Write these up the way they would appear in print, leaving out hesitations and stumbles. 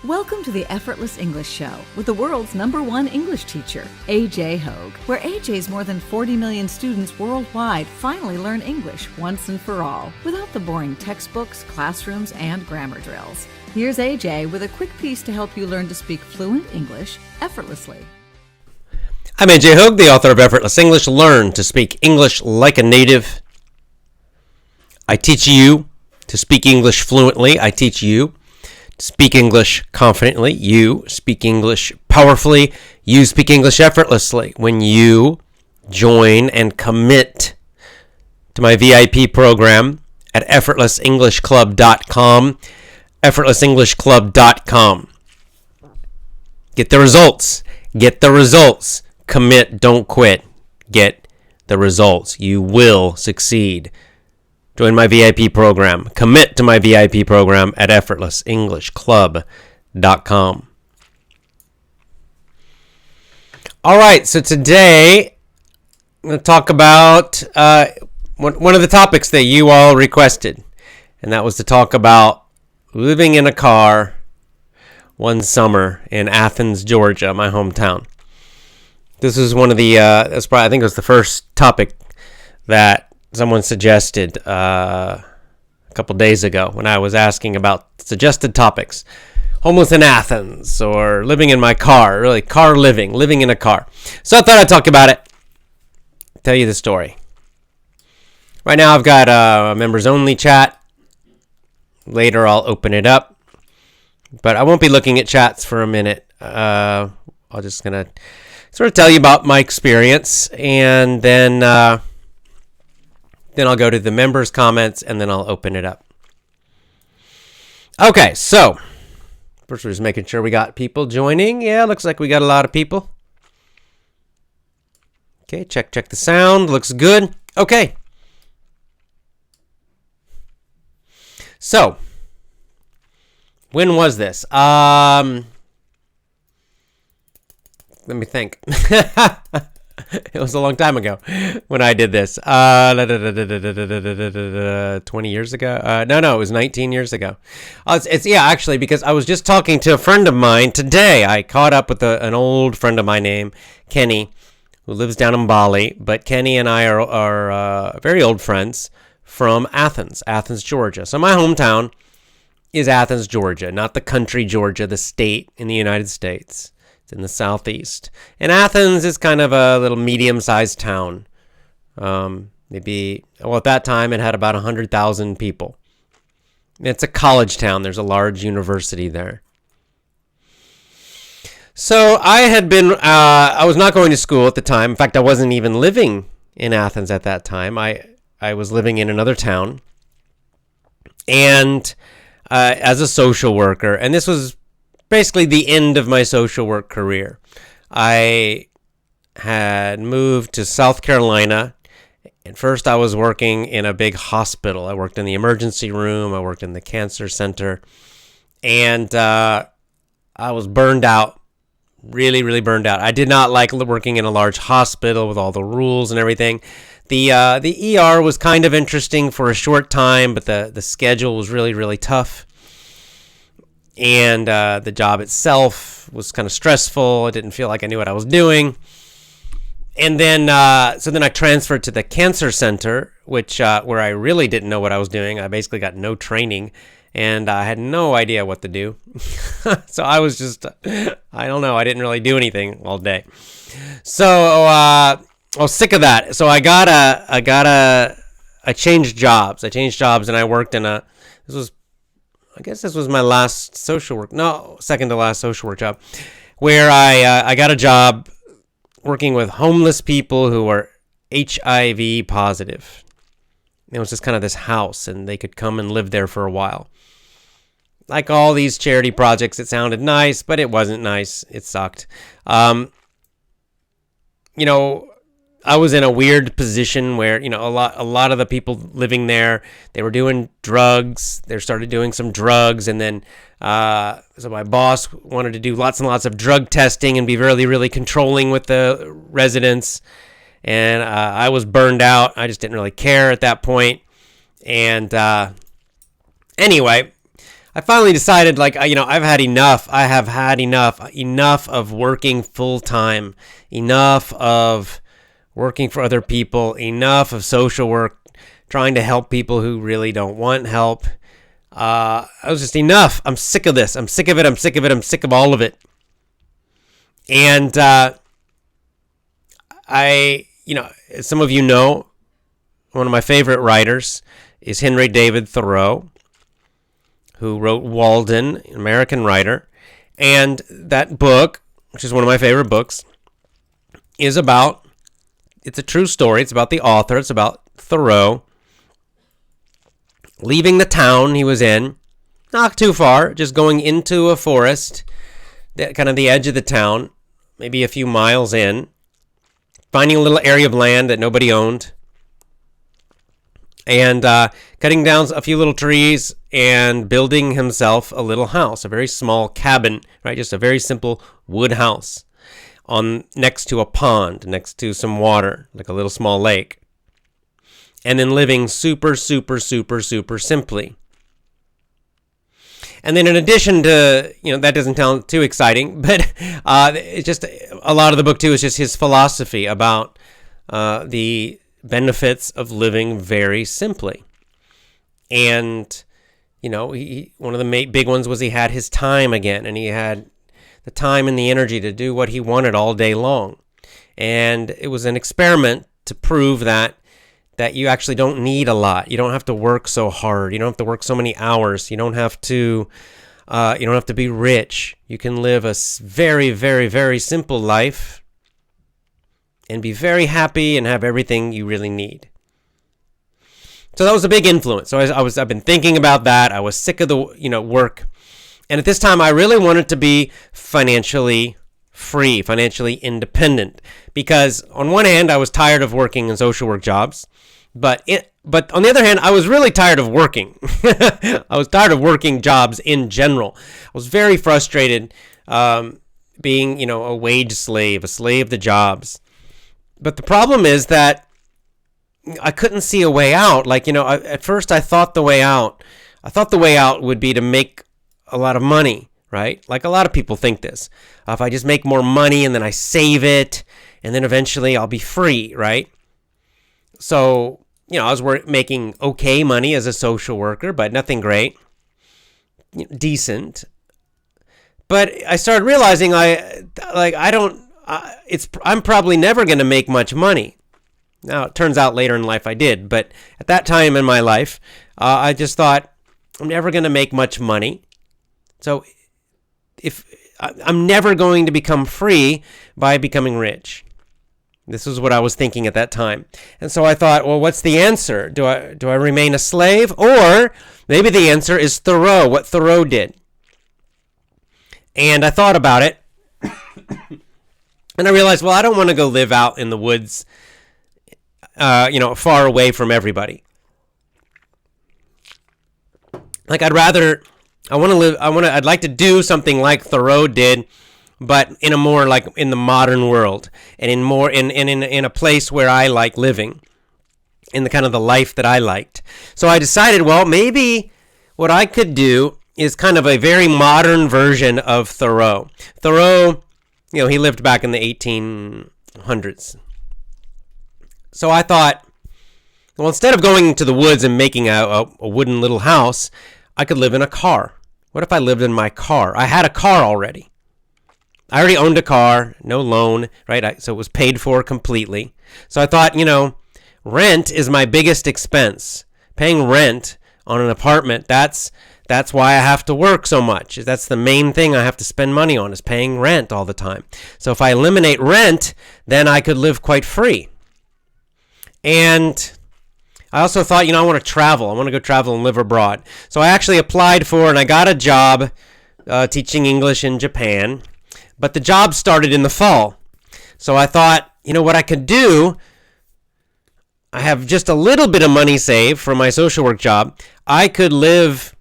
Welcome to the Effortless English Show with the world's #1 English teacher, AJ Hogue, where AJ's more than 40 million students worldwide finally learn English once and for all, without the boring textbooks, classrooms, and grammar drills. Here's AJ with a quick piece to help you learn to speak fluent English effortlessly. I'm AJ Hogue, the author of Effortless English. Learn to speak English like a native. I teach you to speak English fluently. I teach you to speak English confidently. You speak English powerfully. You speak English effortlessly. When you join and commit to my VIP program at effortlessenglishclub.com, effortlessenglishclub.com. Get the results. Get the results. Commit, don't quit. Get the results. You will succeed. Join my VIP program. Commit to my VIP program at effortlessenglishclub.com. All right, so today I'm going to talk about one of the topics that you all requested, and that was to talk about living in a car one summer in Athens, Georgia, my hometown. This is one of the, I think it was the first topic that someone suggested a couple days ago when I was asking about suggested topics. Homeless in Athens, or living in my car, really car living in a car. So I thought I'd talk about it, tell you the story. Right now I've got a members only chat. Later I'll open it up, but I won't be looking at chats for a minute. I'm just going to sort of tell you about my experience, and then I'll go to the members' comments, and then I'll open it up. Okay, so first we're just making sure we got people joining. Yeah, looks like we got a lot of people. Okay, check the sound. Looks good. Okay. So, when was this? Let me think. It was a long time ago when I did this. 20 years ago? No, it was 19 years ago. Actually, because I was just talking to a friend of mine today. I caught up with an old friend of mine named Kenny, who lives down in Bali. But Kenny and I are very old friends from Athens, Georgia. So my hometown is Athens, Georgia, not the country Georgia, the state in the United States. In the southeast. And Athens is kind of a little medium-sized town. At that time it had about 100,000 people. It's a college town. There's a large university there. So I was not going to school at the time. In fact, I wasn't even living in Athens at that time. I was living in another town. And as a social worker, and this was basically the end of my social work career. I had moved to South Carolina, and first I was working in a big hospital. I worked in the emergency room, I worked in the cancer center, and I was burned out, really, really burned out. I did not like working in a large hospital with all the rules and everything. The ER was kind of interesting for a short time, but the schedule was really, really tough. And the job itself was kind of stressful. I didn't feel like I knew what I was doing. And then, so then I transferred to the cancer center, which where I really didn't know what I was doing. I basically got no training, and I had no idea what to do. So I was just, I don't know. I didn't really do anything all day. So I was sick of that. So I changed jobs. And I worked in this was my last second to last social work job, where I got a job working with homeless people who were HIV positive. It was just kind of this house, and they could come and live there for a while. Like all these charity projects, it sounded nice, but it wasn't nice. It sucked. I was in a weird position where, a lot of the people living there, they were doing drugs. They started doing some drugs, and then so my boss wanted to do lots and lots of drug testing and be really, really controlling with the residents. And I was burned out. I just didn't really care at that point. And anyway, I finally decided, like, I've had enough. I have had enough of working full time, enough of working for other people, enough of social work, trying to help people who really don't want help. I was just enough. I'm sick of this. I'm sick of it. I'm sick of it. I'm sick of all of it. And as some of you know, one of my favorite writers is Henry David Thoreau, who wrote Walden, an American writer. And that book, which is one of my favorite books, it's a true story. It's about the author. It's about Thoreau leaving the town he was in, not too far, just going into a forest, kind of the edge of the town, maybe a few miles in, finding a little area of land that nobody owned, and cutting down a few little trees and building himself a little house, a very small cabin, right? Just a very simple wood house next to a pond, next to some water, like a little small lake. And then living super, super, super, super simply. And then in addition to, that doesn't sound too exciting, but it's just a lot of the book too is just his philosophy about the benefits of living very simply. And, one of the big ones was he had his time again, and he had the time and the energy to do what he wanted all day long. And it was an experiment to prove that you actually don't need a lot. You don't have to work so hard. You don't have to work so many hours. You don't have to be rich. You can live a very, very, very simple life and be very happy and have everything you really need. So that was a big influence. So I've been thinking about that. I was sick of the work, and at this time I really wanted to be financially free, financially independent, because on one hand I was tired of working in social work jobs. But on the other hand, I was really tired of working. I was tired of working jobs in general. I was very frustrated being, a wage slave, a slave to jobs. But the problem is that I couldn't see a way out. Like, at first I thought the way out would be to make a lot of money, right? Like a lot of people think this. If I just make more money and then I save it, and then eventually I'll be free, right? So, I was making okay money as a social worker, but nothing great, decent. But I started realizing I'm probably never going to make much money. Now, it turns out later in life I did, but at that time in my life, I just thought I'm never going to make much money. So if I'm never going to become free by becoming rich. This is what I was thinking at that time. And so I thought, well, what's the answer? Do I remain a slave? Or maybe the answer is Thoreau, what Thoreau did. And I thought about it. And I realized, well, I don't want to go live out in the woods, far away from everybody. Like I'd like to do something like Thoreau did, but in a more like in the modern world, and in a place where I like living, in the kind of the life that I liked. So I decided, well, maybe what I could do is kind of a very modern version of Thoreau. Thoreau, he lived back in the 1800s. So I thought, well, instead of going to the woods and making a wooden little house, I could live in a car. What if I lived in my car? I had a car already. I already owned a car, no loan, right? So it was paid for completely. So I thought, rent is my biggest expense. Paying rent on an apartment, that's why I have to work so much. That's the main thing I have to spend money on, is paying rent all the time. So if I eliminate rent, then I could live quite free. And I also thought, I want to travel. I want to go travel and live abroad. So I actually applied for and I got a job teaching English in Japan. But the job started in the fall. So I thought, what I could do, I have just a little bit of money saved for my social work job. I could live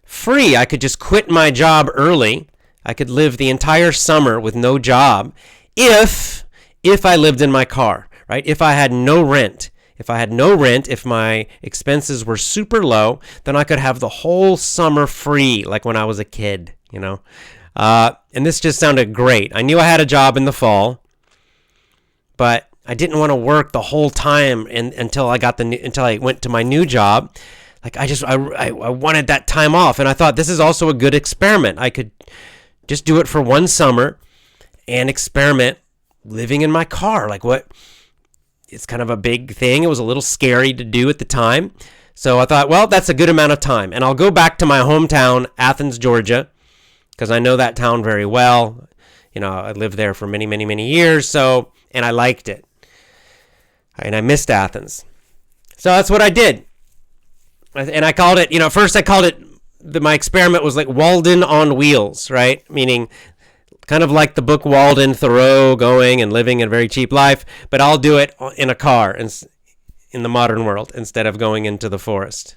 free. I could just quit my job early. I could live the entire summer with no job if I lived in my car, right? If I had no rent, if I had no rent, if my expenses were super low, then I could have the whole summer free, like when I was a kid, And this just sounded great. I knew I had a job in the fall, but I didn't want to work the whole time until I went to my new job. Like I wanted that time off, and I thought this is also a good experiment. I could just do it for one summer and experiment living in my car. Like what? It's kind of a big thing. It was a little scary to do at the time. So I thought, well, that's a good amount of time. And I'll go back to my hometown, Athens, Georgia, because I know that town very well. I lived there for many, many, many years. And I liked it. And I missed Athens. So that's what I did. And I called it, first I called it, my experiment was like Walden on wheels, right? Meaning kind of like the book Walden, Thoreau, going and living a very cheap life, but I'll do it in a car in the modern world instead of going into the forest.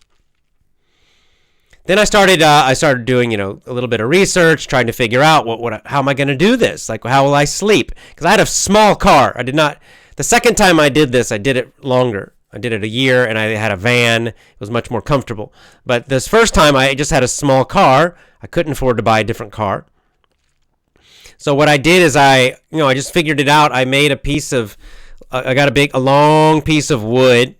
Then I started doing, a little bit of research, trying to figure out how am I going to do this? Like, how will I sleep? Because I had a small car. The second time I did this, I did it longer. I did it a year, and I had a van. It was much more comfortable. But this first time, I just had a small car. I couldn't afford to buy a different car. So what I did is I just figured it out. I made I got a long piece of wood,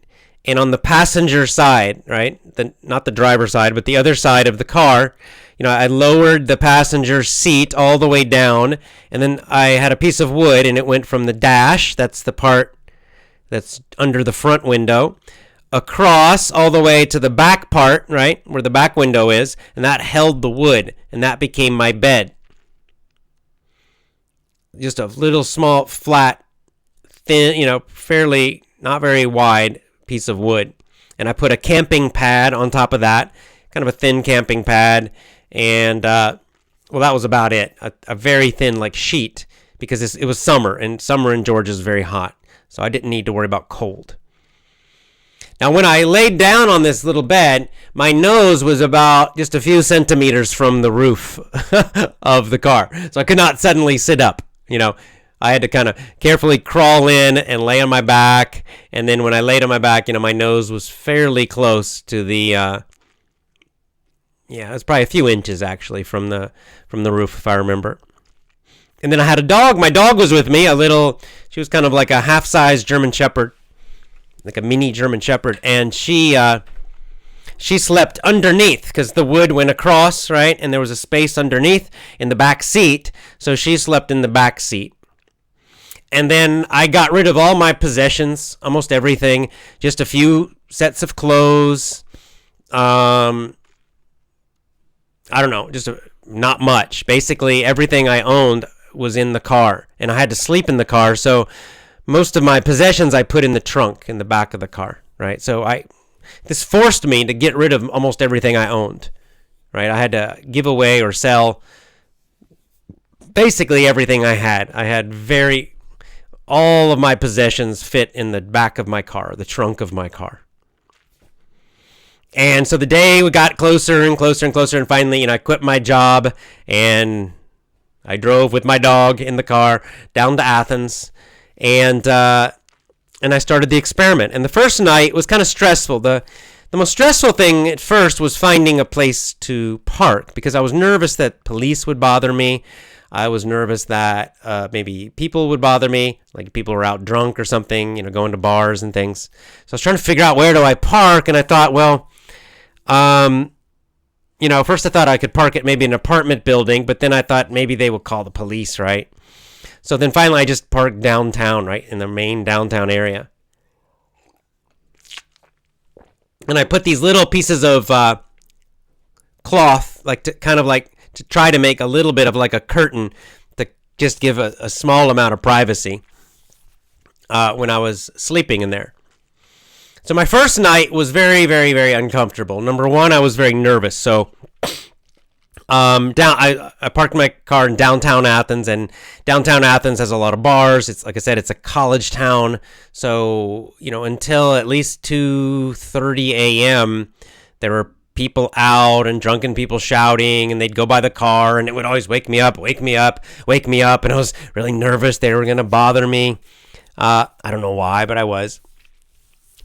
and on the passenger side, right, not the driver's side, but the other side of the car, I lowered the passenger seat all the way down, and then I had a piece of wood, and it went from the dash, that's the part that's under the front window, across all the way to the back part, right, where the back window is, and that held the wood, and that became my bed. Just a little small, flat, thin, fairly not very wide piece of wood. And I put a camping pad on top of that, kind of a thin camping pad. And, that was about it. A very thin, sheet, because it was summer, and summer in Georgia is very hot. So I didn't need to worry about cold. Now, when I laid down on this little bed, my nose was about just a few centimeters from the roof of the car. So I could not suddenly sit up. I had to kind of carefully crawl in and lay on my back. And then when I laid on my back, my nose was fairly close to the, it was probably a few inches actually from the roof, if I remember. And then I had a dog. My dog was with me, she was kind of like a half-size German Shepherd, like a mini German Shepherd. And she slept underneath because the wood went across, right? And there was a space underneath in the back seat. So she slept in the back seat. And then I got rid of all my possessions, almost everything, just a few sets of clothes. I don't know, not much. Basically, everything I owned was in the car, and I had to sleep in the car. So most of my possessions I put in the trunk in the back of the car, right? So this forced me to get rid of almost everything I owned, right? I had to give away or sell basically everything I had. All of my possessions fit in the back of my car, the trunk of my car. And so the day got closer and closer and closer, and finally, I quit my job, and I drove with my dog in the car down to Athens, and I started the experiment. And the first night was kind of stressful. The most stressful thing at first was finding a place to park, because I was nervous that police would bother me. I was nervous that maybe people would bother me, like people were out drunk or something, going to bars and things. So I was trying to figure out where do I park, and I thought, first I thought I could park at maybe an apartment building, but then I thought maybe they would call the police, right? So then finally I just parked downtown, right, in the main downtown area. And I put these little pieces of cloth, to try to make a little bit of like a curtain to just give a small amount of privacy when I was sleeping in there. So my first night was very, very, very uncomfortable. Number one, I was very nervous. So I parked my car in downtown Athens, and downtown Athens has a lot of bars. It's, like I said, it's a college town. So, until at least 2:30 a.m., there were people out and drunken people shouting, and they'd go by the car, and it would always wake me up, and I was really nervous they were going to bother me. I don't know why, but I was.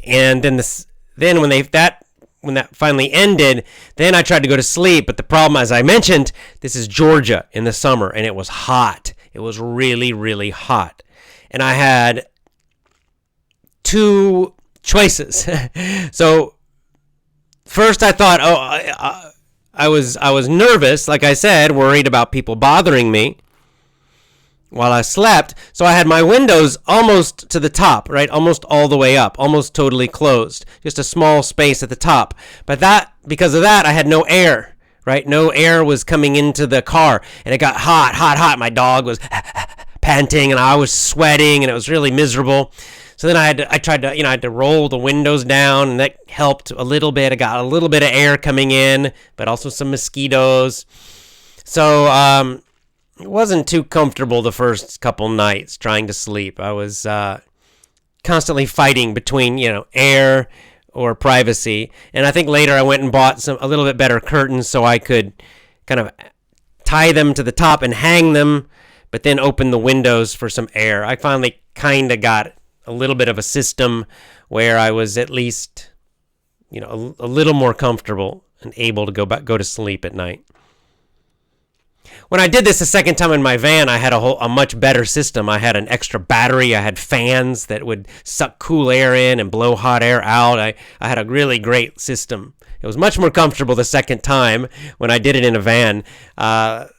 And then when that finally ended, then I tried to go to sleep. But the problem, as I mentioned, this is Georgia in the summer, and it was hot. It was really, really hot. And I had two choices. So first I thought, I was nervous, like I said, worried about people bothering me while I slept. So I had my windows almost to the top, right? Almost all the way up, almost totally closed. Just a small space at the top. But because of that, I had no air, right? No air was coming into the car, and it got hot. My dog was panting, and I was sweating, and it was really miserable. So then I had to roll the windows down, and that helped a little bit. I got a little bit of air coming in, but also some mosquitoes. So it wasn't too comfortable the first couple nights trying to sleep. I was constantly fighting between, air or privacy. And I think later I went and bought a little bit better curtains so I could kind of tie them to the top and hang them, but then open the windows for some air. I finally kind of got a little bit of a system where I was at least, a little more comfortable and able to go to sleep at night. When I did this the second time in my van, I had a much better system. I had an extra battery. I had fans that would suck cool air in and blow hot air out. I had a really great system. It was much more comfortable the second time when I did it in a van a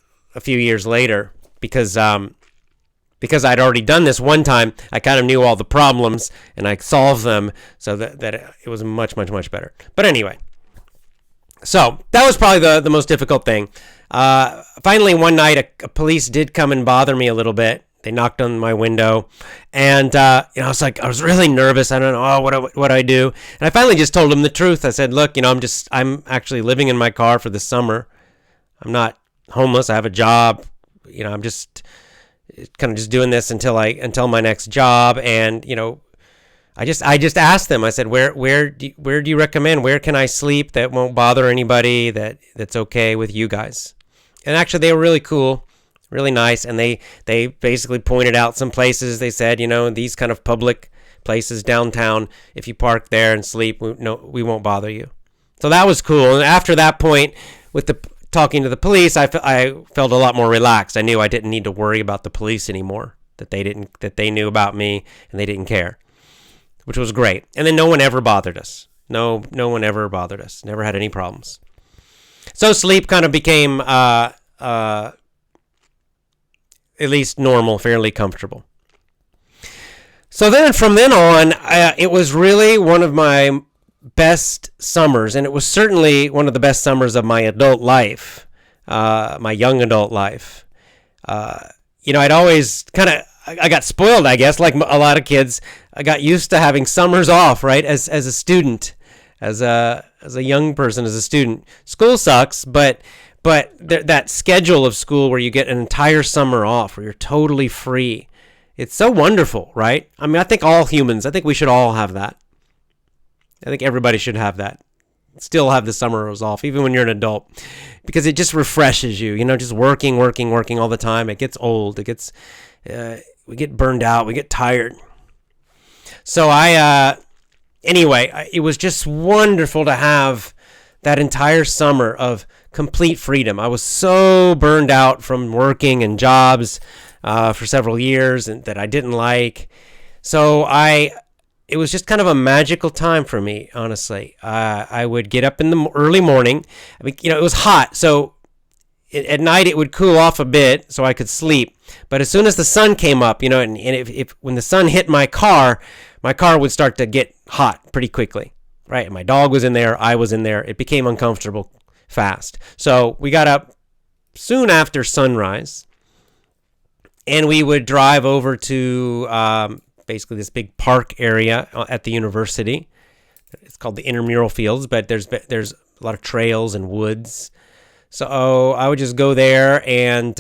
few years later because I'd already done this one time. I kind of knew all the problems and I solved them so that it was much, much, much better. But anyway, so that was probably the most difficult thing. Finally, one night, a police did come and bother me a little bit. They knocked on my window, and I was really nervous. I don't know, what do I do? And I finally just told them the truth. I said, look, I'm actually living in my car for the summer. I'm not homeless. I have a job. I'm just kind of just doing this until my next job. And I just asked them. I said, where do you recommend? Where can I sleep that won't bother anybody? That's okay with you guys? And actually, they were really cool, really nice, and they basically pointed out some places. They said, these kind of public places downtown, if you park there and sleep, we won't bother you. So that was cool. And after that point, with talking to the police, I felt a lot more relaxed. I knew I didn't need to worry about the police anymore. That they knew about me and they didn't care, which was great. And then no one ever bothered us. No one ever bothered us. Never had any problems. So sleep kind of became at least normal, fairly comfortable. So then from then on, it was really one of my best summers, and it was certainly one of the best summers of my adult life, my young adult life. I'd always I got spoiled, I guess, like a lot of kids. I got used to having summers off, right, as a student, as a young person, as a student. School sucks, but that schedule of school where you get an entire summer off, where you're totally free, it's so wonderful, right? I mean, I think we should all have that. I think everybody should have that. Still have the summers off, even when you're an adult, because it just refreshes you, just working all the time. It gets old. We get burned out. We get tired. So it was just wonderful to have that entire summer of complete freedom. I was so burned out from working and jobs for several years and that I didn't like. So it was just kind of a magical time for me, honestly. I would get up in the early morning. I mean, it was hot, so at night it would cool off a bit so I could sleep. But as soon as the sun came up, and if when the sun hit my car would start to get hot pretty quickly, right? And my dog was in there, I was in there. It became uncomfortable fast. So we got up soon after sunrise, and we would drive over to basically this big park area at the university. It's called the Intramural Fields, but there's a lot of trails and woods. So I would just go there and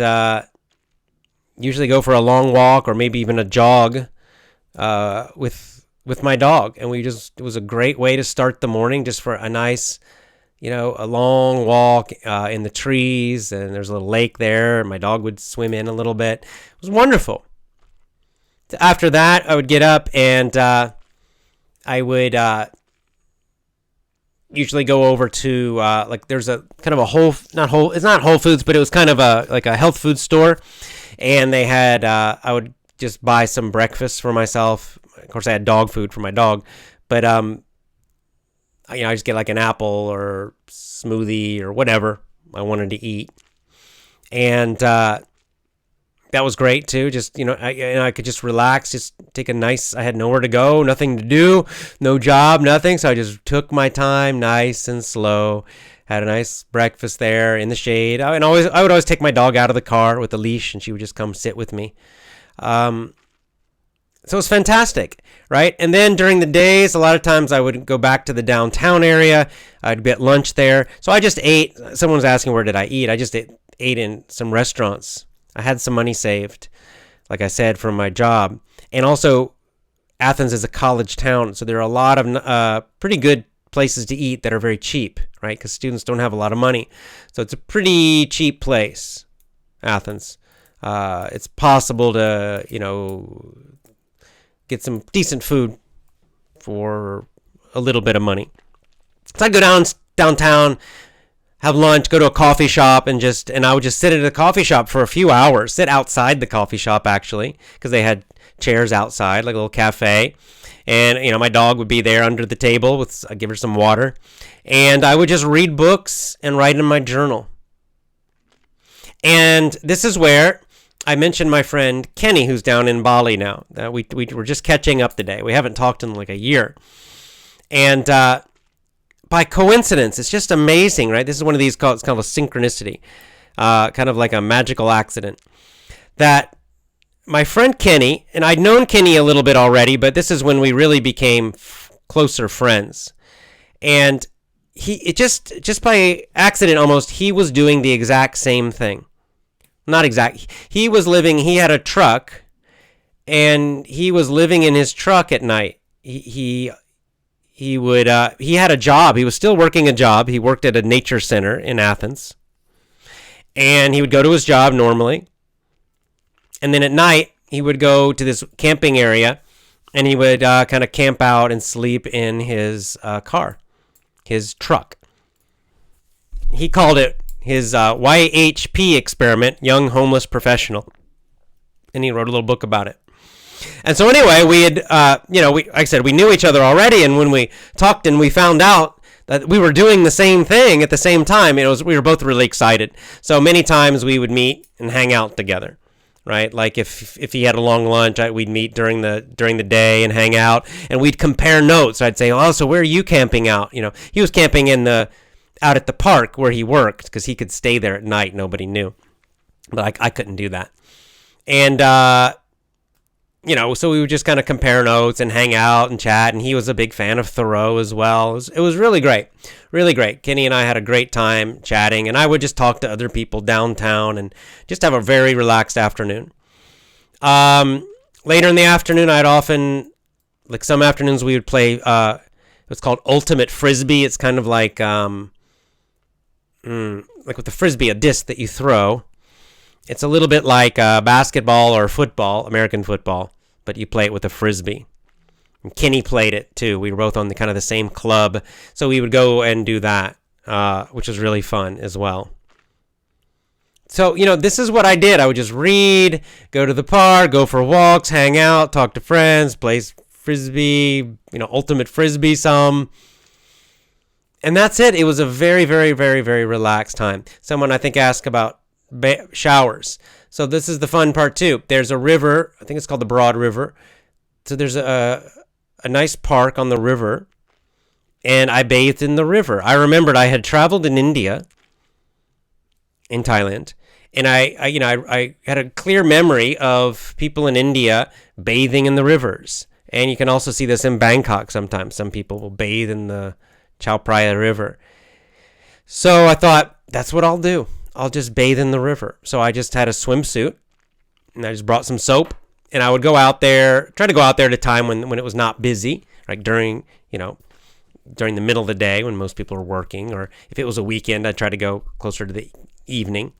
usually go for a long walk or maybe even a jog with my dog. And it was a great way to start the morning, just for a nice, a long walk in the trees, and there's a little lake there, and my dog would swim in a little bit. It was wonderful. After that, I would get up and I would usually go over to like there's a kind of a it's not Whole Foods, but it was kind of like a health food store, and they had I would just buy some breakfast for myself. Of course, I had dog food for my dog, but I just get like an apple or smoothie or whatever I wanted to eat, and that was great too. Just I could just relax, just take a nice. I had nowhere to go, nothing to do, no job, nothing. So I just took my time, nice and slow. Had a nice breakfast there in the shade. I would always take my dog out of the car with a leash, and she would just come sit with me. So it was fantastic, right? And then during the days, a lot of times I would go back to the downtown area. I'd get lunch there. So I just ate. Someone was asking where did I eat. I just ate in some restaurants. I had some money saved, like I said, from my job. And also, Athens is a college town, so there are a lot of pretty good places to eat that are very cheap, right? Because students don't have a lot of money. So it's a pretty cheap place, Athens. It's possible to, get some decent food for a little bit of money. So I'd go downtown, have lunch, go to a coffee shop, and I would just sit at a coffee shop for a few hours, sit outside the coffee shop actually, because they had chairs outside, like a little cafe. And, my dog would be there under the table I'd give her some water. And I would just read books and write in my journal. And this is where I mentioned my friend Kenny, who's down in Bali now. We were just catching up today. We haven't talked in like a year. And by coincidence, it's just amazing, right? This is one of these, it's kind of a synchronicity, kind of like a magical accident, that my friend Kenny, and I'd known Kenny a little bit already, but this is when we really became closer friends. And just by accident almost, he was doing the exact same thing. Not exact. He had a truck, and he was living in his truck at night. He had a job. He was still working a job. He worked at a nature center in Athens, and he would go to his job normally. And then at night, he would go to this camping area, and he would kind of camp out and sleep in his car, his truck. He called it his YHP experiment, Young Homeless Professional. And he wrote a little book about it. And so anyway, we had, like I said, we knew each other already. And when we talked and we found out that we were doing the same thing at the same time, we were both really excited. So many times we would meet and hang out together, right? Like if he had a long lunch, we'd meet during the day and hang out, and we'd compare notes. I'd say, oh, so where are you camping out? He was camping out at the park where he worked because he could stay there at night. Nobody knew. But I couldn't do that. And, so we would just kind of compare notes and hang out and chat. And he was a big fan of Thoreau as well. It was really great. Really great. Kenny and I had a great time chatting. And I would just talk to other people downtown and just have a very relaxed afternoon. Later in the afternoon, I'd often, like some afternoons, we would play, it's called Ultimate Frisbee. It's kind of like with the Frisbee, a disc that you throw. It's a little bit like basketball or football, American football, but you play it with a Frisbee. And Kenny played it too. We were both on the same club, so we would go and do that, which was really fun as well. So, this is what I did. I would just read, go to the park, go for walks, hang out, talk to friends, play Frisbee, Ultimate Frisbee some. And that's it. It was a very, very, very, very relaxed time. Someone, I think, asked about showers. So this is the fun part, too. There's a river. I think it's called the Broad River. So there's a nice park on the river, and I bathed in the river. I remembered I had traveled in India, in Thailand, and I had a clear memory of people in India bathing in the rivers. And you can also see this in Bangkok sometimes. Some people will bathe in the Chao Phraya River. So I thought, that's what I'll do. I'll just bathe in the river. So I just had a swimsuit, and I just brought some soap, and I would try to go out there at a time when it was not busy, like during the middle of the day when most people are working, or if it was a weekend, I'd try to go closer to the evening.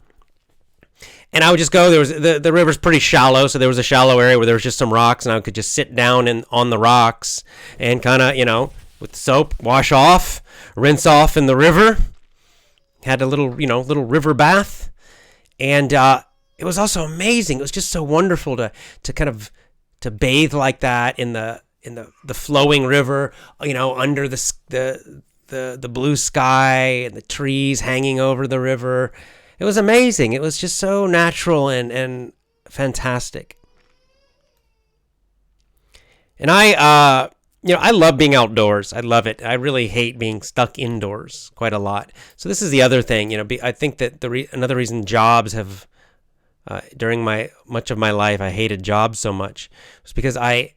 And I would just go. There was the river's pretty shallow, so there was a shallow area where there was just some rocks, and I could just sit down on the rocks and kind of, with soap, wash off, rinse off in the river. Had a little river bath, and it was also amazing. It was just so wonderful to bathe like that in the flowing river, under the blue sky and the trees hanging over the river. It was amazing. It was just so natural and fantastic. And I love being outdoors. I love it. I really hate being stuck indoors quite a lot. So this is the other thing. I think that another reason jobs have, during much of my life, I hated jobs so much was because I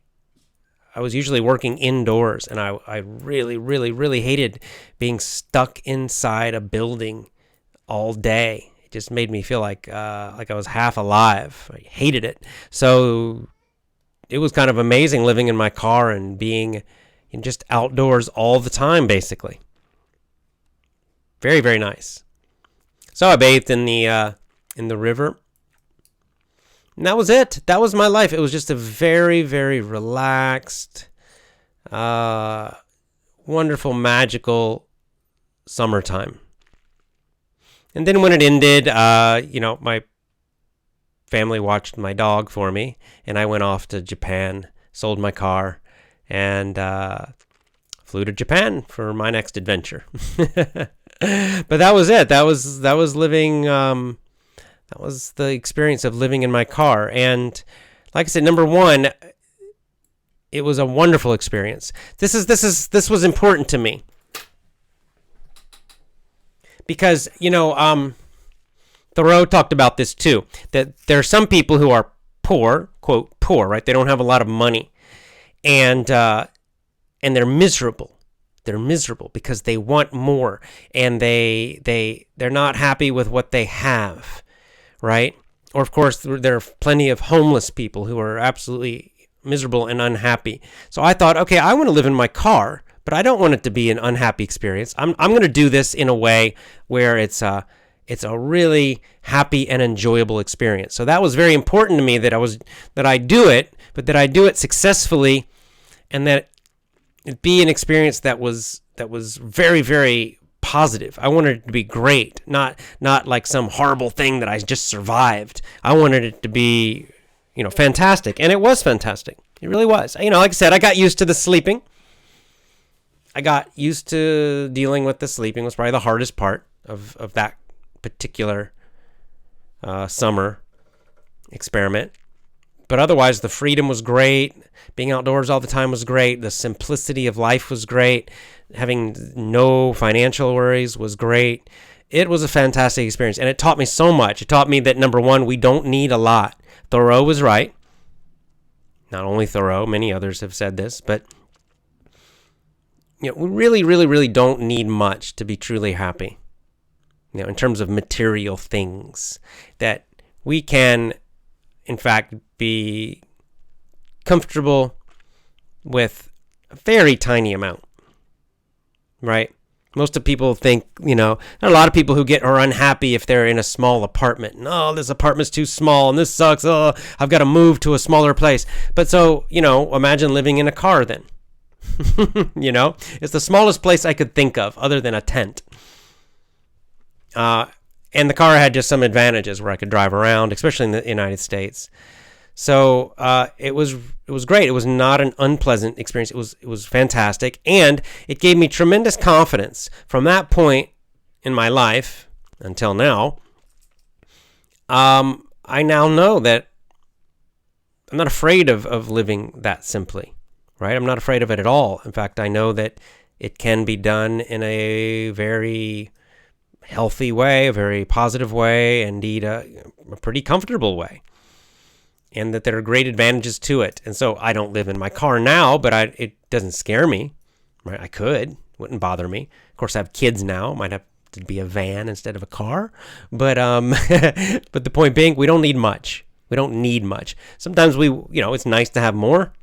was usually working indoors, and I really, really, really hated being stuck inside a building all day. It just made me feel like I was half alive. I hated it. So it was kind of amazing living in my car and being just outdoors all the time, basically. Very, very nice. So I bathed in the river. And that was it. That was my life. It was just a very, very relaxed, wonderful, magical summertime. And then when it ended, my family watched my dog for me, and I went off to Japan, sold my car, and flew to Japan for my next adventure. But that was it. That was living. That was the experience of living in my car. And like I said, number one, it was a wonderful experience. This was important to me. Because, Thoreau talked about this too, that there are some people who are poor, quote, poor, right? They don't have a lot of money, and they're miserable. They're miserable because they want more, and they're not happy with what they have, right? Or, of course, there are plenty of homeless people who are absolutely miserable and unhappy. So I thought, okay, I want to live in my car, but I don't want it to be an unhappy experience. I'm going to do this in a way where it's a really happy and enjoyable experience. So that was very important to me that I do it, but that I do it successfully, and that it be an experience that was very, very positive. I wanted it to be great, not like some horrible thing that I just survived. I wanted it to be, fantastic, and it was fantastic. It really was. Like I said, I got used to the sleeping. I got used to dealing with the sleeping. Was probably the hardest part of that particular summer experiment. But otherwise, the freedom was great. Being outdoors all the time was great. The simplicity of life was great. Having no financial worries was great. It was a fantastic experience, and it taught me so much. It taught me that, number one, we don't need a lot. Thoreau was right. Not only Thoreau, many others have said this, but we really, really, really don't need much to be truly happy. In terms of material things, that we can, in fact, be comfortable with a very tiny amount, right? Most of people think, there are a lot of people who are unhappy if they're in a small apartment. No, this apartment's too small and this sucks. Oh, I've got to move to a smaller place. But so, imagine living in a car then. It's the smallest place I could think of other than a tent. And the car had just some advantages where I could drive around, especially in the United States. So it was great. It was not an unpleasant experience. It was fantastic, and it gave me tremendous confidence from that point in my life until now. I now know that I'm not afraid of living that simply, right? I'm not afraid of it at all. In fact, I know that it can be done in a very healthy way, a very positive way, indeed a pretty comfortable way, and that there are great advantages to it. And so I don't live in my car now, but it doesn't scare me, right? I could, wouldn't bother me. Of course, I have kids now, might have to be a van instead of a car, but but the point being, we don't need much. We don't need much. Sometimes it's nice to have more,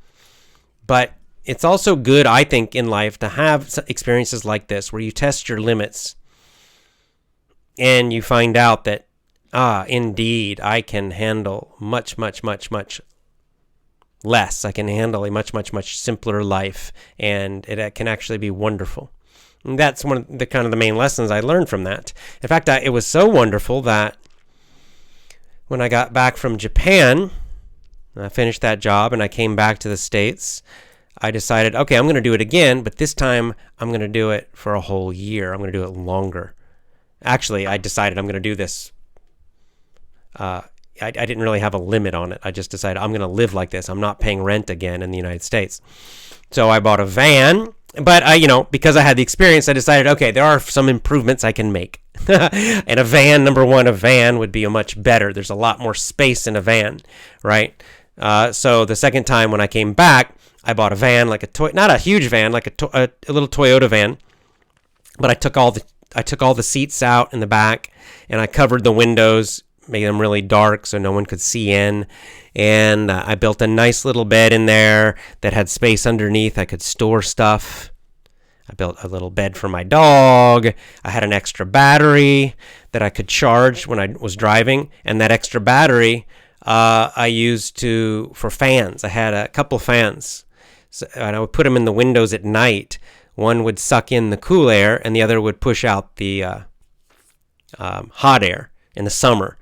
but it's also good, I think, in life to have experiences like this where you test your limits and you find out that Indeed, I can handle much, much, much, much less. I can handle a much, much, much simpler life, and it can actually be wonderful. And that's one of the kind of the main lessons I learned from that. In fact, it was so wonderful that when I got back from Japan, I finished that job and I came back to the States, I decided, okay, I'm going to do it again, but this time I'm going to do it for a whole year. I'm going to do it longer. Actually, I decided I'm going to do this. I didn't really have a limit on it. I just decided I'm going to live like this. I'm not paying rent again in the United States. So I bought a van, but because I had the experience, I decided, okay, there are some improvements I can make. And a van, number one, a van would be much better. There's a lot more space in a van, right? So the second time when I came back, I bought a van, like not a huge van, like a little Toyota van, but I took all the seats out in the back, and I covered the windows, made them really dark so no one could see in. And I built a nice little bed in there that had space underneath. I could store stuff. I built a little bed for my dog. I had an extra battery that I could charge when I was driving. And that extra battery I used for fans. I had a couple fans. And I would put them in the windows at night. One would suck in the cool air, and the other would push out the hot air in the summer.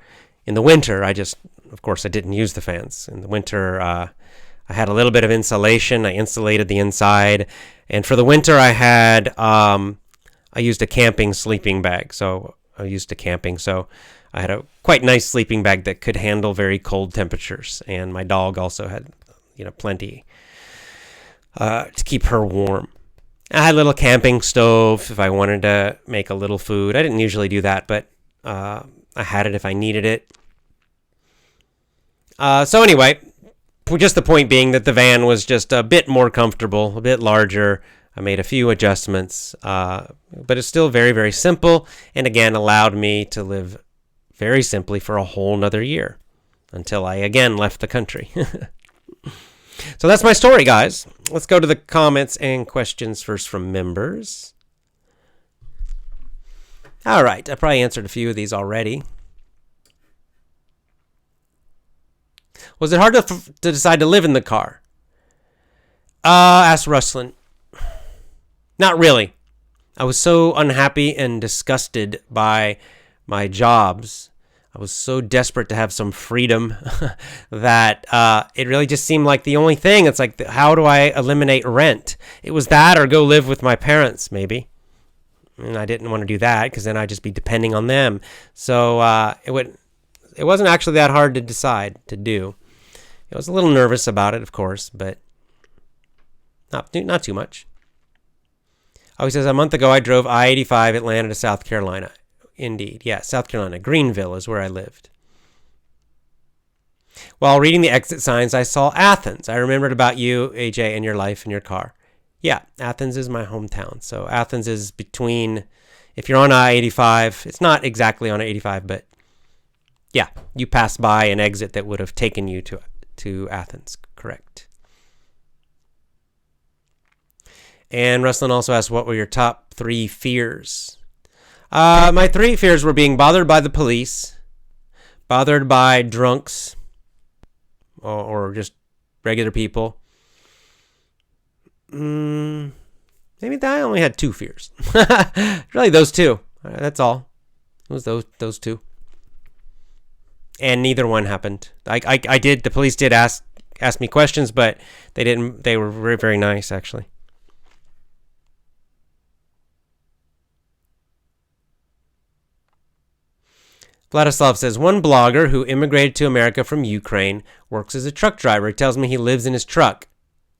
In the winter, of course, I didn't use the fans. In the winter, I had a little bit of insulation. I insulated the inside. And for the winter, I used a camping sleeping bag. So I used to camping. So I had a quite nice sleeping bag that could handle very cold temperatures. And my dog also had, plenty to keep her warm. I had a little camping stove if I wanted to make a little food. I didn't usually do that, but I had it if I needed it. So anyway, just the point being that the van was just a bit more comfortable, a bit larger. I made a few adjustments, but it's still very, very simple. And again, allowed me to live very simply for a whole nother year until I again left the country. So that's my story, guys. Let's go to the comments and questions first from members. All right, I probably answered a few of these already. Was it hard to decide to live in the car? Asked Rustlin. Not really. I was so unhappy and disgusted by my jobs. I was so desperate to have some freedom that it really just seemed like the only thing. It's like, how do I eliminate rent? It was that or go live with my parents, maybe. And I didn't want to do that because then I'd just be depending on them. So it wasn't actually that hard to decide to do. I was a little nervous about it, of course, but not too much. Oh, he says, a month ago I drove I-85 Atlanta to South Carolina. Indeed, yeah, South Carolina. Greenville is where I lived. While reading the exit signs, I saw Athens. I remembered about you, AJ, and your life in your car. Yeah, Athens is my hometown. So Athens is between, if you're on I-85, it's not exactly on I-85, but yeah, you pass by an exit that would have taken you to Athens, correct. And Rustlin also asked, what were your top 3 fears? My 3 fears were being bothered by the police, bothered by drunks, or just regular people. Maybe I only had 2 fears. Really, those 2. That's all. It was those 2. And neither one happened. The police did ask me questions, but they didn't. They were very, very nice, actually. Vladislav says, one blogger who immigrated to America from Ukraine works as a truck driver. He tells me he lives in his truck.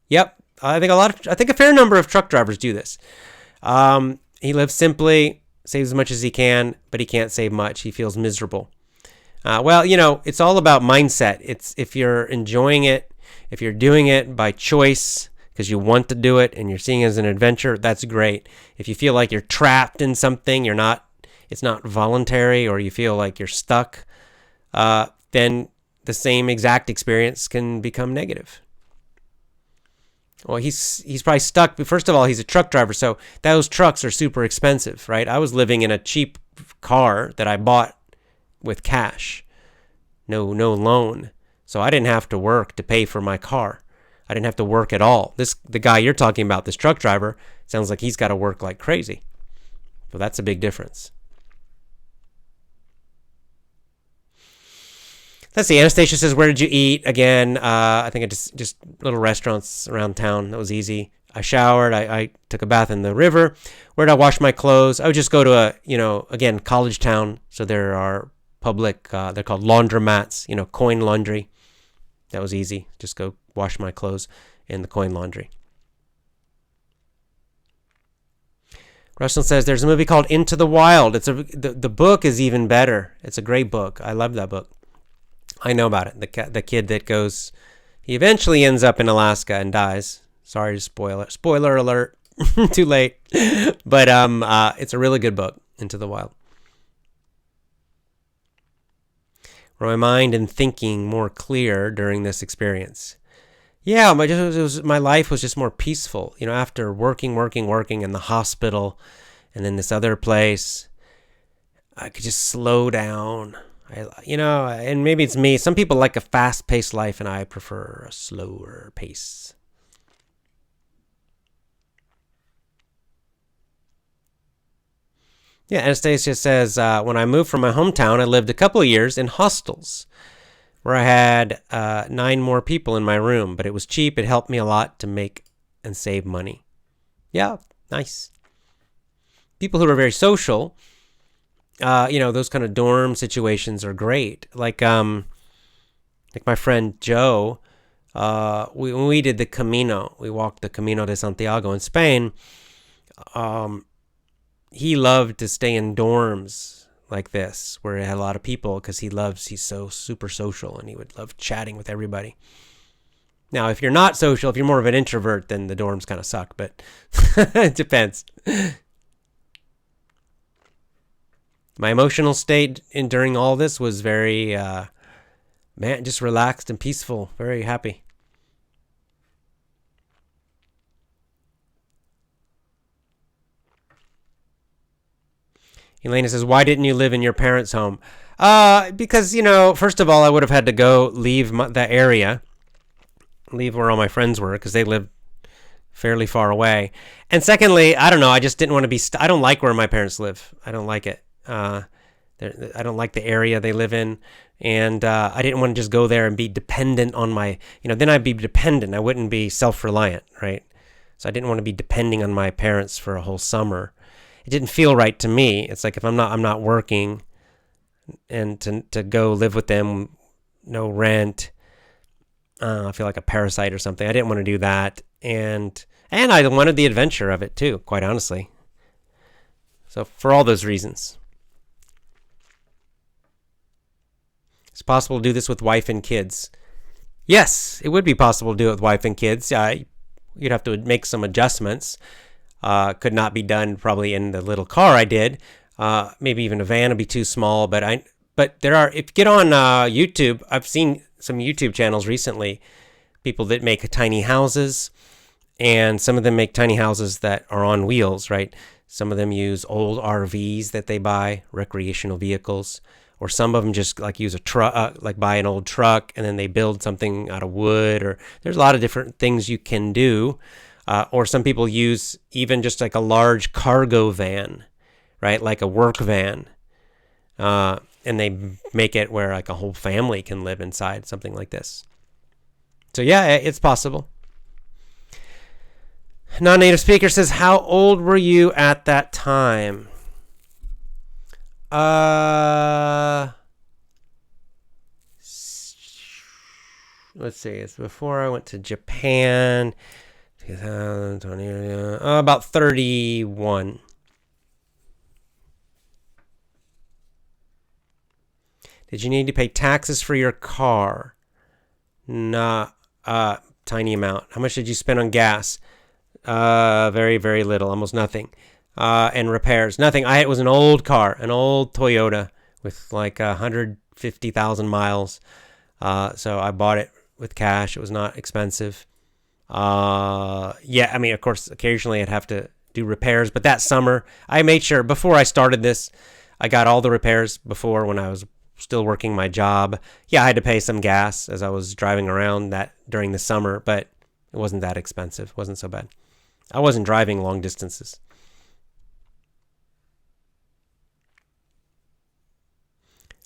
Yep, I think a fair number of truck drivers do this. He lives simply, saves as much as he can, but he can't save much. He feels miserable. Well, it's all about mindset. It's if you're enjoying it, if you're doing it by choice because you want to do it and you're seeing it as an adventure, that's great. If you feel like you're trapped in something, it's not voluntary, or you feel like you're stuck, then the same exact experience can become negative. Well, he's probably stuck. First of all, he's a truck driver, so those trucks are super expensive, right? I was living in a cheap car that I bought with cash, no loan. So I didn't have to work to pay for my car. I didn't have to work at all. The guy you're talking about, this truck driver, sounds like he's got to work like crazy. So that's a big difference. Let's see. Anastasia says, where did you eat? Again, I think I just little restaurants around town. That was easy. I showered. I took a bath in the river. Where did I wash my clothes? I would just go to again, college town. So there are public, they're called laundromats, coin laundry. That was easy. Just go wash my clothes in the coin laundry. Russell says there's a movie called Into the Wild. The book is even better. It's a great book. I love that book. I know about it. The kid that goes, he eventually ends up in Alaska and dies. Sorry to spoil it. Spoiler alert. Too late. But it's a really good book, Into the Wild. Were my mind and thinking more clear during this experience? Yeah, my life was just more peaceful. After working in the hospital and then this other place, I could just slow down. And maybe it's me. Some people like a fast-paced life, and I prefer a slower pace. Yeah, Anastasia says, when I moved from my hometown, I lived a couple of years in hostels, where I had 9 more people in my room, but it was cheap. It helped me a lot to make and save money. Yeah, nice. People who are very social, those kind of dorm situations are great. Like my friend Joe, when we did the Camino, we walked the Camino de Santiago in Spain. He loved to stay in dorms like this, where it had a lot of people, because he's so super social, and he would love chatting with everybody. Now, if you're not social, if you're more of an introvert, then the dorms kind of suck, but it depends. My emotional state during all this was very, just relaxed and peaceful, very happy. Elena says, why didn't you live in your parents' home? Because, first of all, I would have had to go leave the area, leave where all my friends were, because they lived fairly far away. And secondly, I don't know, I just didn't want to be, I don't like where my parents live. I don't like it. I don't like the area they live in. And I didn't want to just go there and be dependent on then I'd be dependent. I wouldn't be self-reliant, right? So I didn't want to be depending on my parents for a whole summer. It didn't feel right to me. It's like if I'm not working, and to go live with them, no rent, I feel like a parasite or something. I didn't want to do that, and I wanted the adventure of it too, quite honestly. So for all those reasons, it's possible to do this with wife and kids. Yes, it would be possible to do it with wife and kids. You'd have to make some adjustments. Could not be done probably in the little car I did. Maybe even a van would be too small. But there are, if you get on YouTube, I've seen some YouTube channels recently, people that make tiny houses, and some of them make tiny houses that are on wheels, right? Some of them use old RVs that they buy, recreational vehicles, or some of them just like use a truck, like buy an old truck, and then they build something out of wood. Or there's a lot of different things you can do. Or some people use even just like a large cargo van, right? Like a work van. And they make it where like a whole family can live inside, something like this. So yeah, it's possible. Non-native speaker says, how old were you at that time? Let's see. It's before I went to Japan. 2020, about 31. Did you need to pay taxes for your car? Nah, tiny amount. How much did you spend on gas? Very, very little, almost nothing. And repairs, nothing. It was an old car, an old Toyota with like 150,000 miles. So I bought it with cash. It was not expensive. Of course, occasionally I'd have to do repairs, but that summer I made sure before I started this, I got all the repairs before when I was still working my job. Yeah, I had to pay some gas as I was driving around that during the summer, but it wasn't that expensive. It wasn't so bad. I wasn't driving long distances.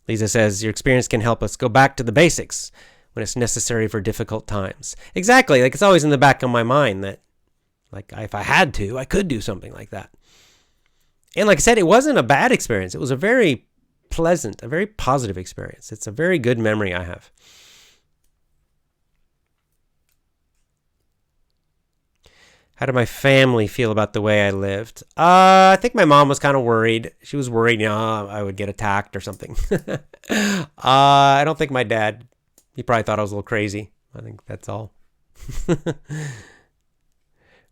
Lisa says, your experience can help us go back to the basics when it's necessary for difficult times. Exactly. Like, it's always in the back of my mind that, like, if I had to, I could do something like that. And like I said, it wasn't a bad experience. It was a very pleasant, a very positive experience. It's a very good memory I have. How did my family feel about the way I lived? I think my mom was kind of worried. She was worried, I would get attacked or something. I don't think my dad, he probably thought I was a little crazy. I think that's all.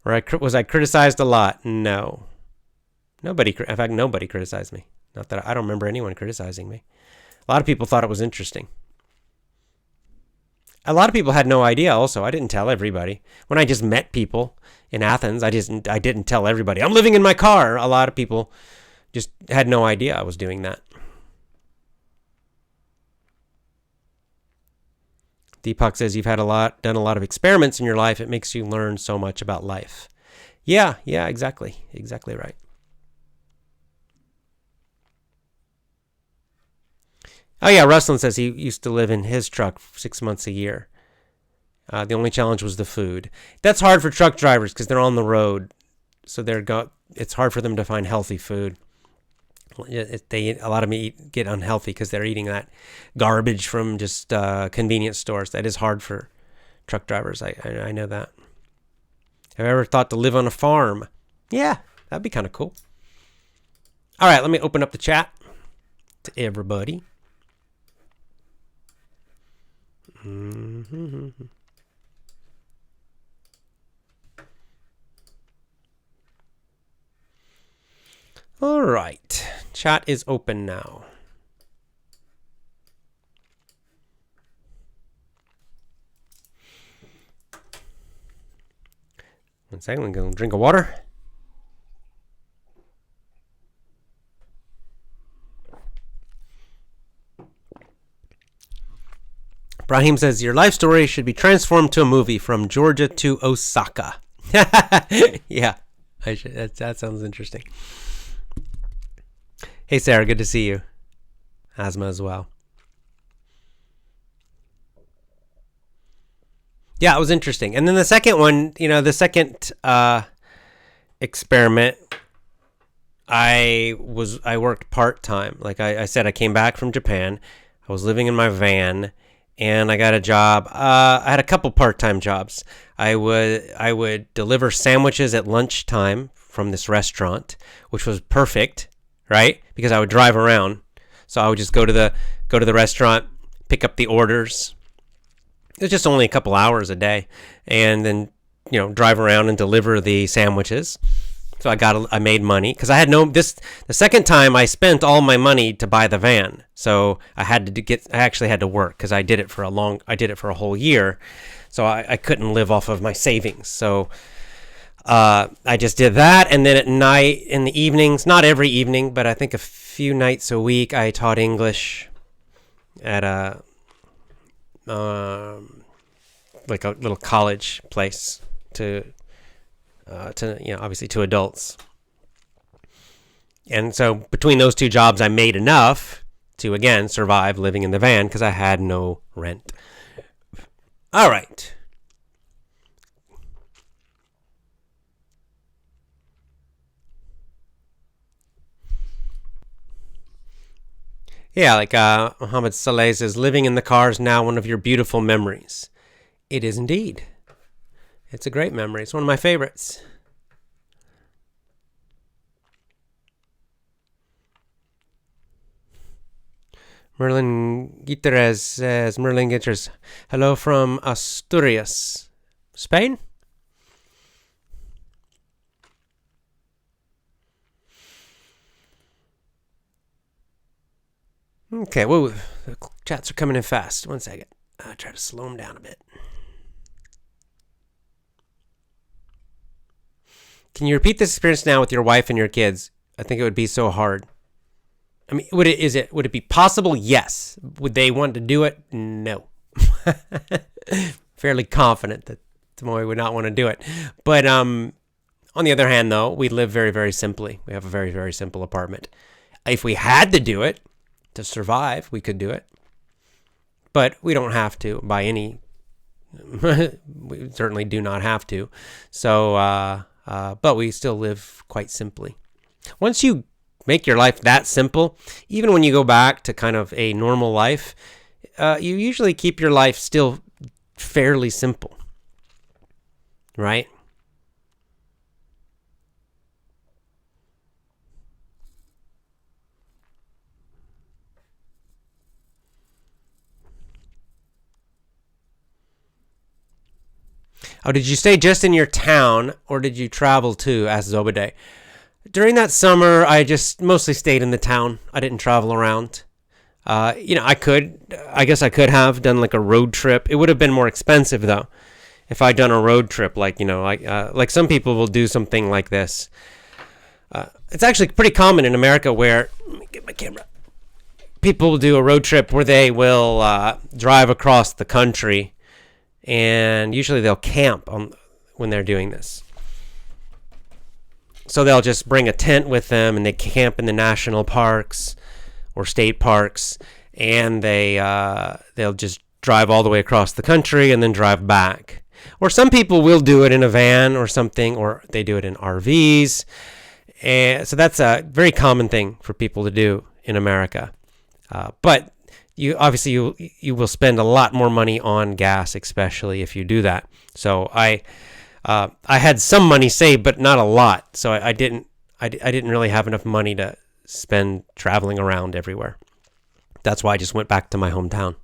Was I criticized a lot? No. In fact, nobody criticized me. Not that I don't remember anyone criticizing me. A lot of people thought it was interesting. A lot of people had no idea also. I didn't tell everybody. When I just met people in Athens, I didn't tell everybody, I'm living in my car. A lot of people just had no idea I was doing that. Deepak says, you've done a lot of experiments in your life. It makes you learn so much about life. Yeah, exactly. Exactly right. Oh yeah, Ruslan says he used to live in his truck 6 months a year. The only challenge was the food. That's hard for truck drivers because they're on the road, so it's hard for them to find healthy food. A lot of them get unhealthy because they're eating that garbage from just convenience stores. That is hard for truck drivers. I know that. Have you ever thought to live on a farm? Yeah, that'd be kind of cool. All right, let me open up the chat to everybody. All right, chat is open now. One second, I'm going to drink of water. Brahim says, your life story should be transformed to a movie from Georgia to Osaka. Yeah, I should. That sounds interesting. Hey, Sarah, good to see you. Asma as well. Yeah, it was interesting. And then the second one, the second experiment, I worked part-time. Like I said, I came back from Japan. I was living in my van, and I got a job. I had a couple part-time jobs. I would deliver sandwiches at lunchtime from this restaurant, which was perfect, right? Because I would drive around. So I would just go to the restaurant, pick up the orders. It was just only a couple hours a day, and then drive around and deliver the sandwiches. So I made money because I had the second time I spent all my money to buy the van. So I actually had to work because I did it for a whole year. So I couldn't live off of my savings. So I just did that. And then at night, in the evenings, not every evening, but I think a few nights a week, I taught English at like a little college place to obviously to adults. And so between those two jobs, I made enough to, again, survive living in the van because I had no rent. All right. Yeah, like Muhammad Saleh says, living in the car is now one of your beautiful memories. It is indeed. It's a great memory. It's one of my favorites. Merlin Guiterres says, hello from Asturias, Spain? Okay, whoa, the chats are coming in fast. One second. I'll try to slow them down a bit. Can you repeat this experience now with your wife and your kids? I think it would be so hard. I mean, would it be possible? Yes. Would they want to do it? No. Fairly confident that Tomoe would not want to do it. But on the other hand, though, we live very, very simply. We have a very, very simple apartment. If we had to do it to survive, we could do it. But we don't have to by any. We certainly do not have to. So, but we still live quite simply. Once you make your life that simple, even when you go back to kind of a normal life, you usually keep your life still fairly simple, right? Oh, did you stay just in your town, or did you travel too? Asked Zobade. During that summer, I just mostly stayed in the town. I didn't travel around. I guess I could have done like a road trip. It would have been more expensive though, if I'd done a road trip, like some people will do something like this. It's actually pretty common in America where, let me get my camera. People will do a road trip where they will drive across the country, and usually they'll camp when they're doing this. So they'll just bring a tent with them, and they camp in the national parks or state parks, and they'll just drive all the way across the country and then drive back. Or some people will do it in a van or something, or they do it in RVs. And so that's a very common thing for people to do in America. But you will spend a lot more money on gas, especially if you do that. So I had some money saved, but not a lot. So I didn't really have enough money to spend traveling around everywhere. That's why I just went back to my hometown.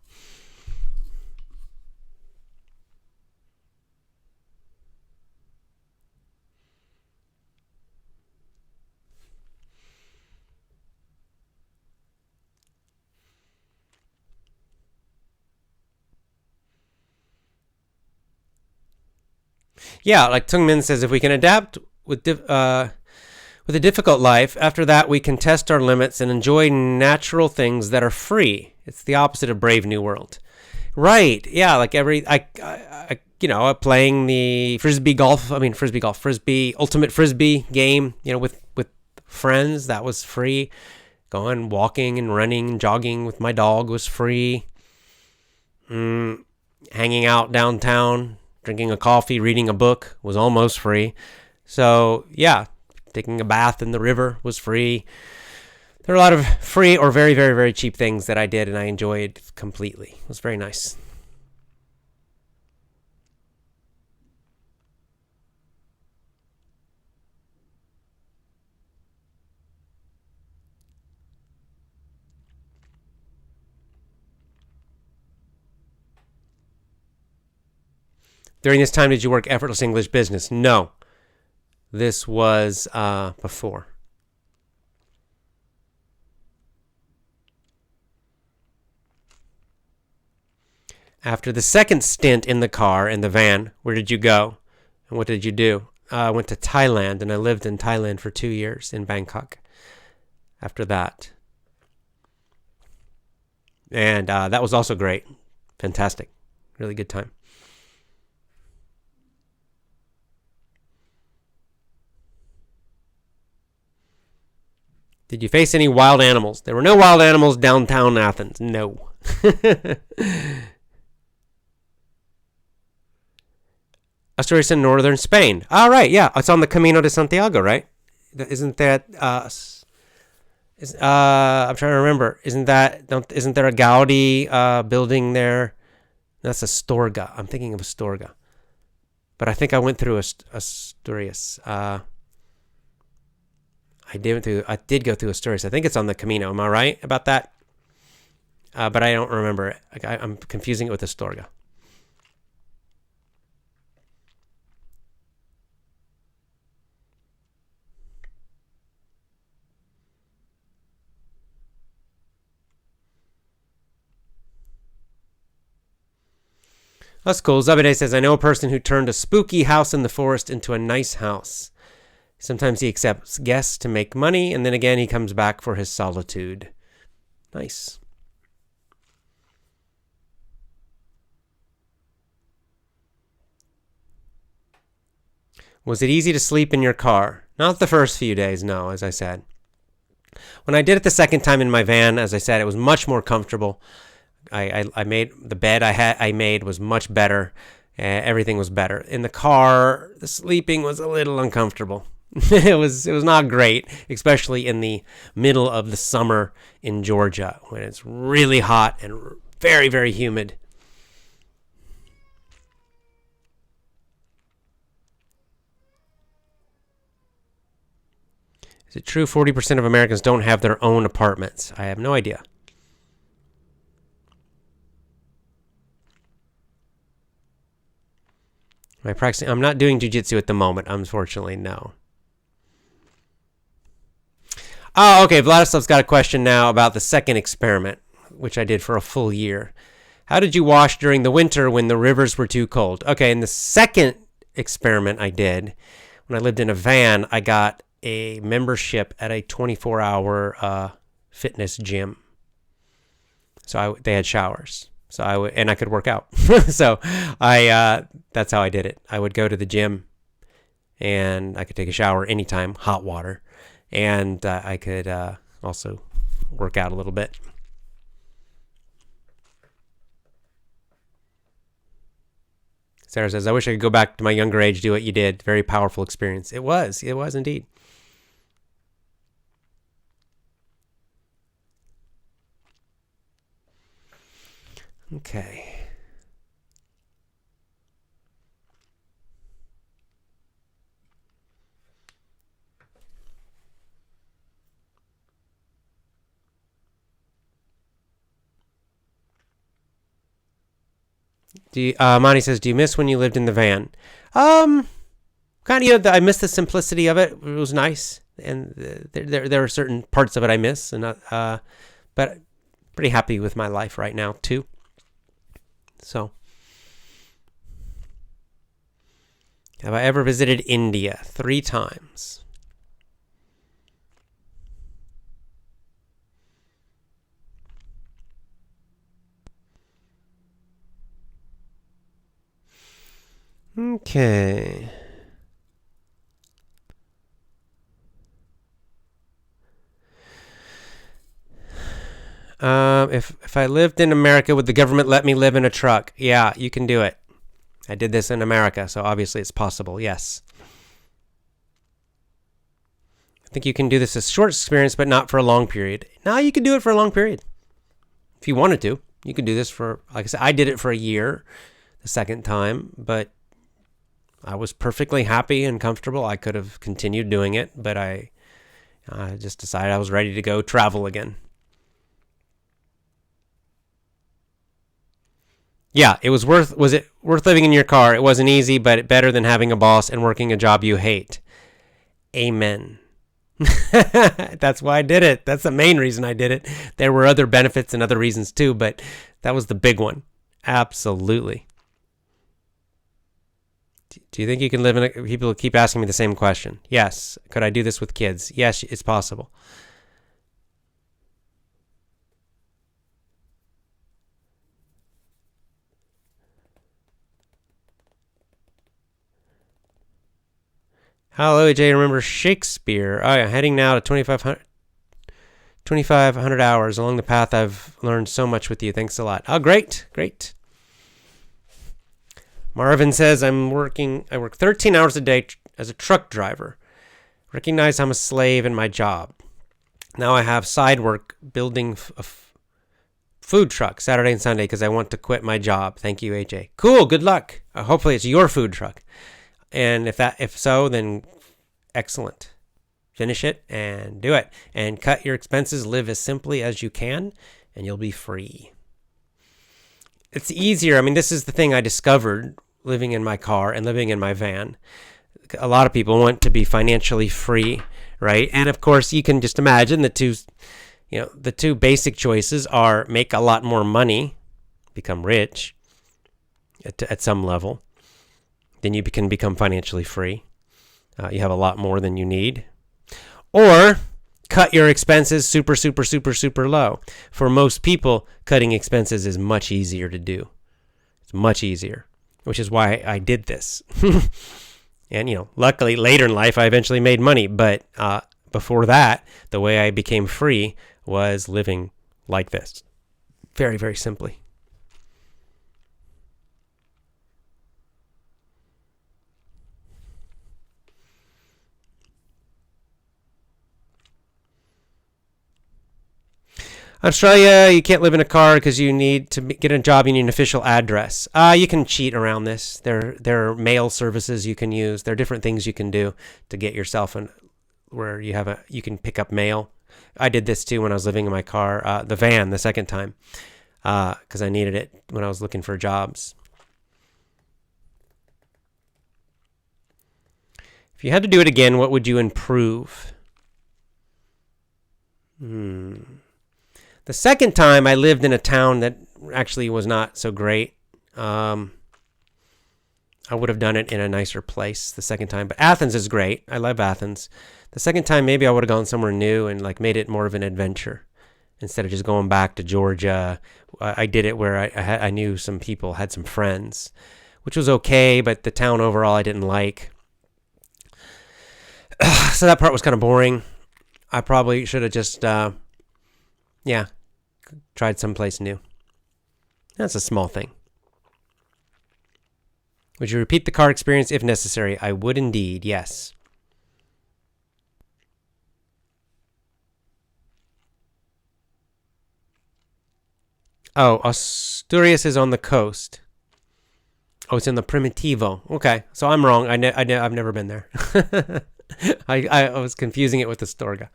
Yeah, like Tung Min says, if we can adapt with a difficult life, after that we can test our limits and enjoy natural things that are free. It's the opposite of Brave New World. Right, yeah, like playing the Frisbee Ultimate Frisbee game, with friends, that was free. Going walking and running and jogging with my dog was free. Hanging out downtown, drinking a coffee, reading a book was almost free. So, yeah, taking a bath in the river was free. There are a lot of free or very, very, very cheap things that I did, and I enjoyed completely. It was very nice. During this time, did you work Effortless English Business? No. This was before. After the second stint in the car, in the van, where did you go? And what did you do? I went to Thailand, and I lived in Thailand for 2 years in Bangkok after that. And that was also great. Fantastic. Really good time. Did you face any wild animals? There were no wild animals downtown Athens. No. Asturias in northern Spain. All right, yeah. It's on the Camino de Santiago, right? Isn't that... I'm trying to remember. Isn't there a Gaudi building there? That's Astorga. I'm thinking of Astorga. But I think I went through Asturias. I did go through Asturias. I think it's on the Camino. Am I right about that? But I don't remember it. I'm confusing it with Astorga. That's cool. Zabede says, I know a person who turned a spooky house in the forest into a nice house. Sometimes he accepts guests to make money, and then again he comes back for his solitude. Nice. Was it easy to sleep in your car? Not the first few days, no, as I said. When I did it the second time in my van, as I said, it was much more comfortable. I made the bed I made was much better. Everything was better. In the car, the sleeping was a little uncomfortable. It was not great, especially in the middle of the summer in Georgia when it's really hot and very, very humid. Is it true 40% of Americans don't have their own apartments? I have no idea. Am I practicing? I'm not doing jiu-jitsu at the moment, unfortunately, no. Oh, okay. Vladislav's got a question now about the second experiment, which I did for a full year. How did you wash during the winter when the rivers were too cold? Okay, in the second experiment I did, when I lived in a van, I got a membership at a 24-hour fitness gym. So they had showers. So I could work out. So that's how I did it. I would go to the gym, and I could take a shower anytime, hot water, and I could also work out a little bit. Sarah says, I wish I could go back to my younger age, do what you did. Very powerful experience. It was indeed. Okay. Monty says, do you miss when you lived in the van? Kind of. I miss the simplicity of it. It was nice, and there are certain parts of it I miss, and but pretty happy with my life right now too. So, have I ever visited India? 3 times. Okay. If I lived in America, would the government let me live in a truck? Yeah, you can do it. I did this in America, so obviously it's possible, yes. I think you can do this as a short experience, but not for a long period. No, you can do it for a long period. If you wanted to, you could do this for, like I said, I did it for a year the second time, but I was perfectly happy and comfortable. I could have continued doing it, but I just decided I was ready to go travel again. Yeah, was it worth living in your car? It wasn't easy, but better than having a boss and working a job you hate. Amen. That's why I did it. That's the main reason I did it. There were other benefits and other reasons too, but that was the big one. Absolutely. Do you think you can live in a... People keep asking me the same question. Yes. Could I do this with kids? Yes, it's possible. Hello, AJ. Remember Shakespeare. Oh, yeah. Heading now to 2,500 hours along the path. I've learned so much with you. Thanks a lot. Oh, great. Great. Marvin says, I work 13 hours a day as a truck driver. Recognize I'm a slave in my job. Now I have side work building a food truck Saturday and Sunday because I want to quit my job. Thank you, AJ. Cool. Good luck. Hopefully it's your food truck. And if so, then excellent. Finish it and do it. And cut your expenses. Live as simply as you can, and you'll be free. It's easier. I mean, this is the thing I discovered living in my car and living in my van. A lot of people want to be financially free, right? And of course, you can just imagine the two basic choices are make a lot more money, become rich at some level. Then you can become financially free. You have a lot more than you need. Or cut your expenses super, super, super, super low. For most people, cutting expenses is much easier to do. It's much easier, which is why I did this. And, luckily later in life, I eventually made money. But before that, the way I became free was living like this. Very, very simply. Australia, you can't live in a car because you need to get a job. You need an official address. You can cheat around this. There are mail services you can use. There are different things you can do to get yourself where you can pick up mail. I did this too when I was living in my car, the van, the second time, because I needed it when I was looking for jobs. If you had to do it again, what would you improve? The second time I lived in a town that actually was not so great. I would have done it in a nicer place the second time. But Athens is great. I love Athens. The second time, maybe I would have gone somewhere new and made it more of an adventure instead of just going back to Georgia. I did it where I knew some people, had some friends, which was okay, but the town overall I didn't like. So that part was kind of boring. I probably should have just, tried someplace new. That's a small thing. Would you repeat the car experience if necessary? I would indeed, yes. Oh, Asturias is on the coast. Oh, it's in the Primitivo. Okay, so I'm wrong. I've never been there. I was confusing it with Astorga.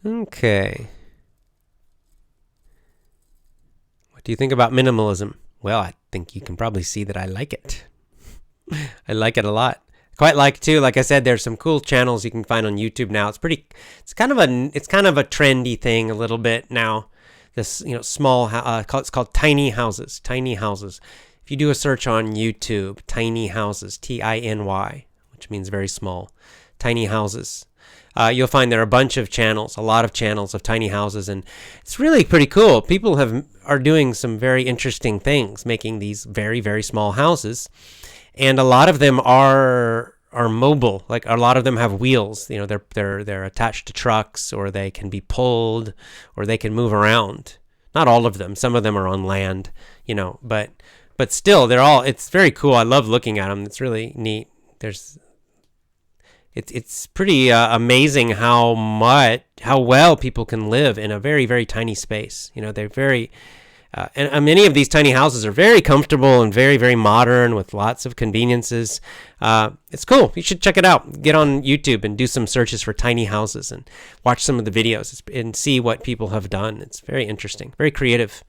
Okay. What do you think about minimalism? Well, I think you can probably see that I like it. I like it a lot. Quite like too. Like I said, there's some cool channels you can find on YouTube now. It's kind of a trendy thing a little bit now. This small it's called tiny houses. Tiny houses. If you do a search on YouTube, tiny houses, TINY, which means very small, tiny houses. You'll find there are a lot of channels of tiny houses, and it's really pretty cool. People are doing some very interesting things, making these very, very small houses, and a lot of them are mobile. Like a lot of them have wheels. They're attached to trucks, or they can be pulled, or they can move around. Not all of them. Some of them are on land, but still, it's very cool. I love looking at them. It's really neat. It's pretty amazing how well people can live in a very, very tiny space. They're very, and many of these tiny houses are very comfortable and very, very modern with lots of conveniences. It's cool. You should check it out. Get on YouTube and do some searches for tiny houses and watch some of the videos and see what people have done. It's very interesting, very creative.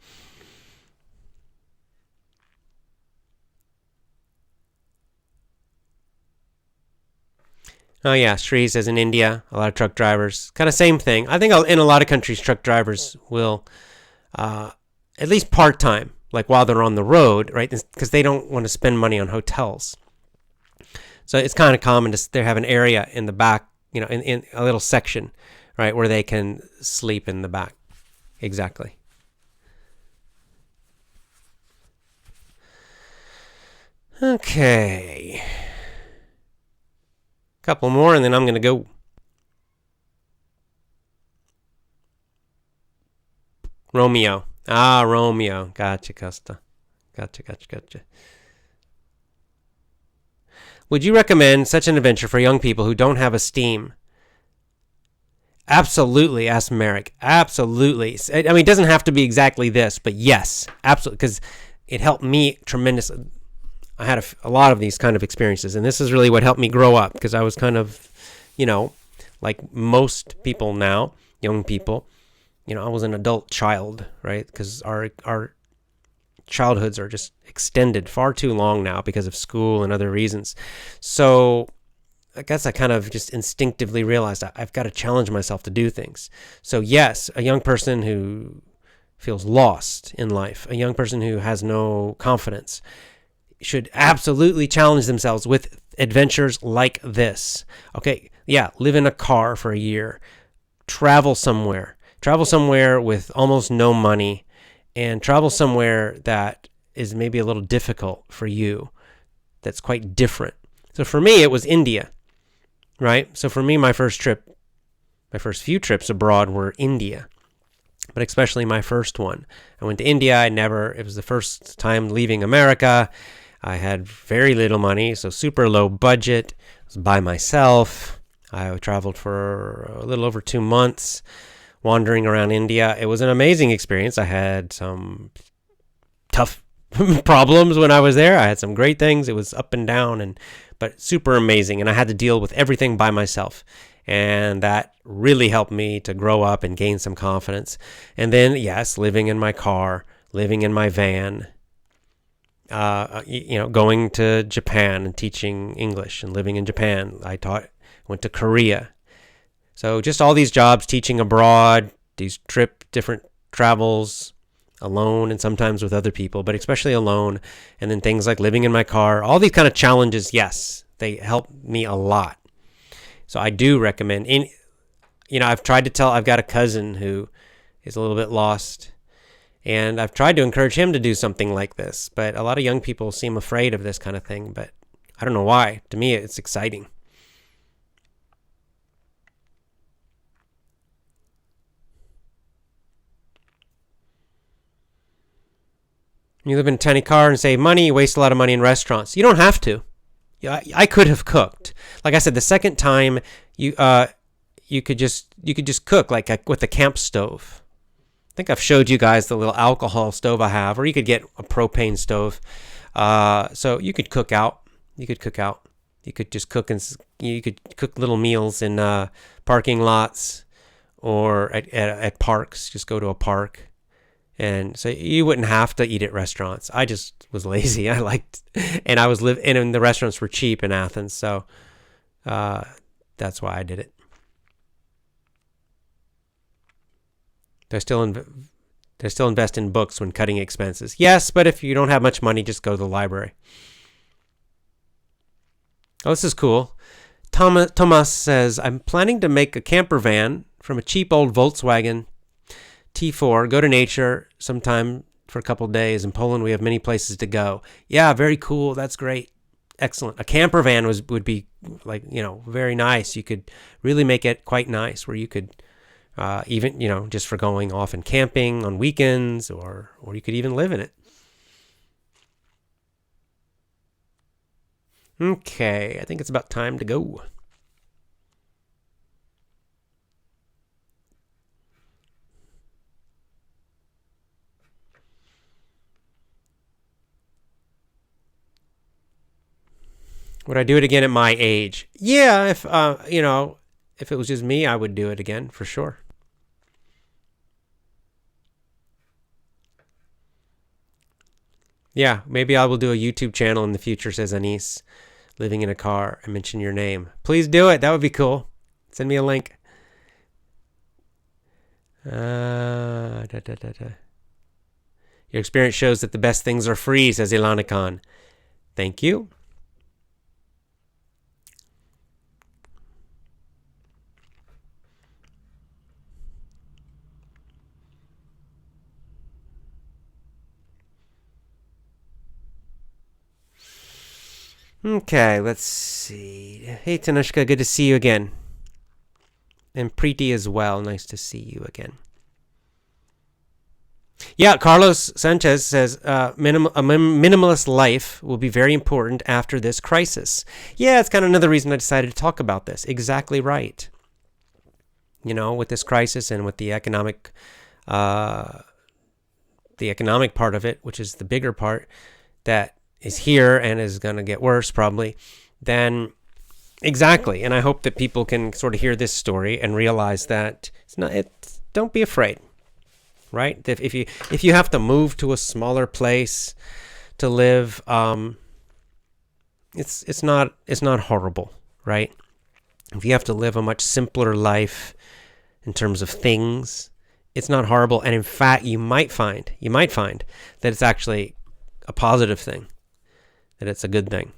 Oh yeah, Sri says in India, a lot of truck drivers. Kind of same thing. I think in a lot of countries, truck drivers will, at least part-time, like while they're on the road, right? Because they don't want to spend money on hotels. So it's kind of common they have an area in the back, in a little section, right, where they can sleep in the back. Exactly. Okay. Couple more and then I'm going to go. Romeo. Romeo. Gotcha, Costa. Gotcha. Would you recommend such an adventure for young people who don't have esteem? Absolutely, asked Merrick. Absolutely. I mean, it doesn't have to be exactly this, but yes, absolutely, because it helped me tremendously. I had a lot of these kind of experiences, and this is really what helped me grow up, because I was kind of, like most people now, young people, I was an adult child, right? Because our childhoods are just extended far too long now because of school and other reasons. So I guess I kind of just instinctively realized I've got to challenge myself to do things. So yes, a young person who feels lost in life, a young person who has no confidence, should absolutely challenge themselves with adventures like this. Okay, yeah, live in a car for a year, travel somewhere with almost no money, and travel somewhere that is maybe a little difficult for you, that's quite different. So for me, it was India, right? So for me, my first few trips abroad were India, but especially my first one. I went to India. It was the first time leaving America. I had very little money, so super low budget. I was by myself. I traveled for a little over 2 months, wandering around India. It was an amazing experience. I had some tough problems when I was there. I had some great things. It was up and down, but super amazing. And I had to deal with everything by myself. And that really helped me to grow up and gain some confidence. And then, yes, living in my car, living in my van, going to Japan and teaching English and living in Japan. Went to Korea. So just all these jobs, teaching abroad, these different travels, alone and sometimes with other people, but especially alone. And then things like living in my car, all these kind of challenges, yes, they help me a lot. So I do recommend, I've got a cousin who is a little bit lost, and I've tried to encourage him to do something like this, but a lot of young people seem afraid of this kind of thing, but I don't know why. To me, it's exciting. You live in a tiny car and save money, you waste a lot of money in restaurants. You don't have to. I could have cooked. Like I said, the second time you could just cook like with a camp stove. I think I've showed you guys the little alcohol stove I have, or you could get a propane stove. So you could cook out. You could just cook, and you could cook little meals in parking lots or at parks. Just go to a park. And so you wouldn't have to eat at restaurants. I just was lazy. And the restaurants were cheap in Athens, so that's why I did it. They still invest in books when cutting expenses. Yes, but if you don't have much money, just go to the library. Oh, this is cool. Thomas says, I'm planning to make a camper van from a cheap old Volkswagen T4, go to nature sometime for a couple of days. In Poland, we have many places to go. Yeah, very cool. That's great. Excellent. A camper van would be like, very nice. You could really make it quite nice, where you could even, just for going off and camping on weekends, or you could even live in it. Okay, I think it's about time to go. Would I do it again at my age? Yeah, if it was just me, I would do it again for sure. Yeah, maybe I will do a YouTube channel in the future, says Anise, living in a car. I mention your name. Please do it. That would be cool. Send me a link. Your experience shows that the best things are free, says Ilana Khan. Thank you. Okay, let's see. Hey, Tanushka, good to see you again. And Preeti as well. Nice to see you again. Yeah, Carlos Sanchez says a minimalist life will be very important after this crisis. Yeah, it's kind of another reason I decided to talk about this. Exactly right. With this crisis and with the economic part of it, which is the bigger part that is here and is going to get worse probably, then exactly. And I hope that people can sort of hear this story and realize that don't be afraid, right? If you have to move to a smaller place to live, it's not horrible, right? if you have to live a much simpler life in terms of things, it's not horrible. And in fact, you might find that it's actually a positive thing, that it's a good thing,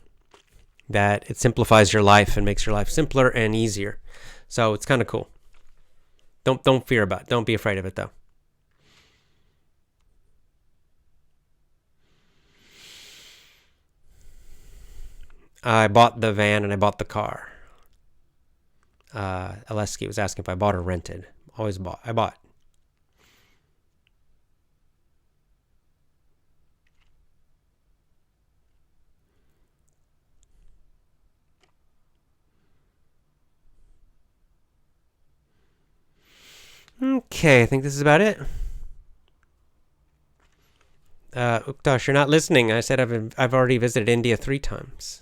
that it simplifies your life and makes your life simpler and easier. So it's kind of cool. Don't fear about it. Don't be afraid of it, though. I bought the van and I bought the car. Alesky was asking if I bought or rented. Always bought. I bought. Okay, I think this is about it. Uktash, you're not listening. I said I've already visited India 3 times.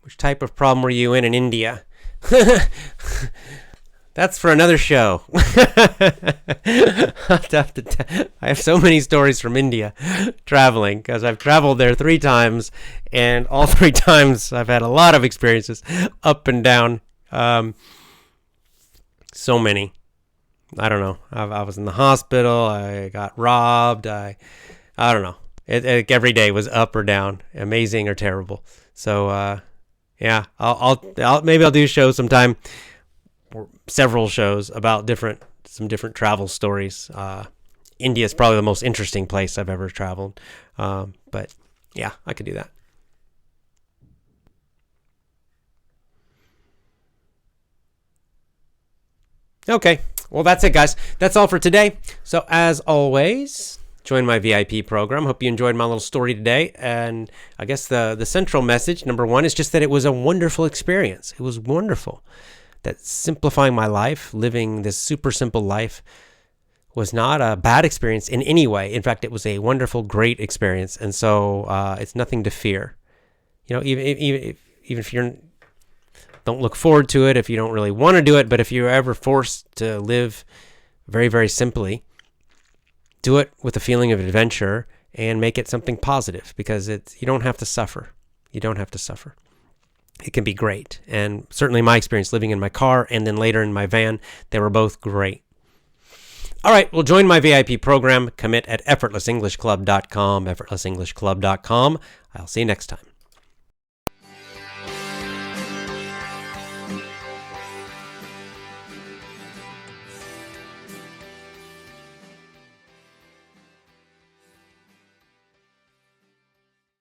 Which type of problem were you in India? That's for another show. I have so many stories from India traveling, because I've traveled there 3 times, and all 3 times I've had a lot of experiences up and down. So many. I don't know. I was in the hospital. I got robbed. I don't know. Every day was up or down, amazing or terrible. So yeah, maybe I'll do a show sometime, or several shows about some different travel stories. India is probably the most interesting place I've ever traveled. But yeah, I could do that. Okay, well, that's it, guys. That's all for today. So as always, join my VIP program. Hope you enjoyed my little story today. And I guess the central message, number 1, is just that it was a wonderful experience. It was wonderful. That simplifying my life, living this super simple life, was not a bad experience in any way. In fact, it was a wonderful, great experience. And so it's nothing to fear. You know, even if you don't look forward to it, if you don't really want to do it, but if you're ever forced to live very, very simply, do it with a feeling of adventure and make it something positive, because you don't have to suffer. You don't have to suffer. It can be great. And certainly my experience living in my car and then later in my van, they were both great. All right, well, join my VIP program. Commit at effortlessenglishclub.com, effortlessenglishclub.com. I'll see you next time.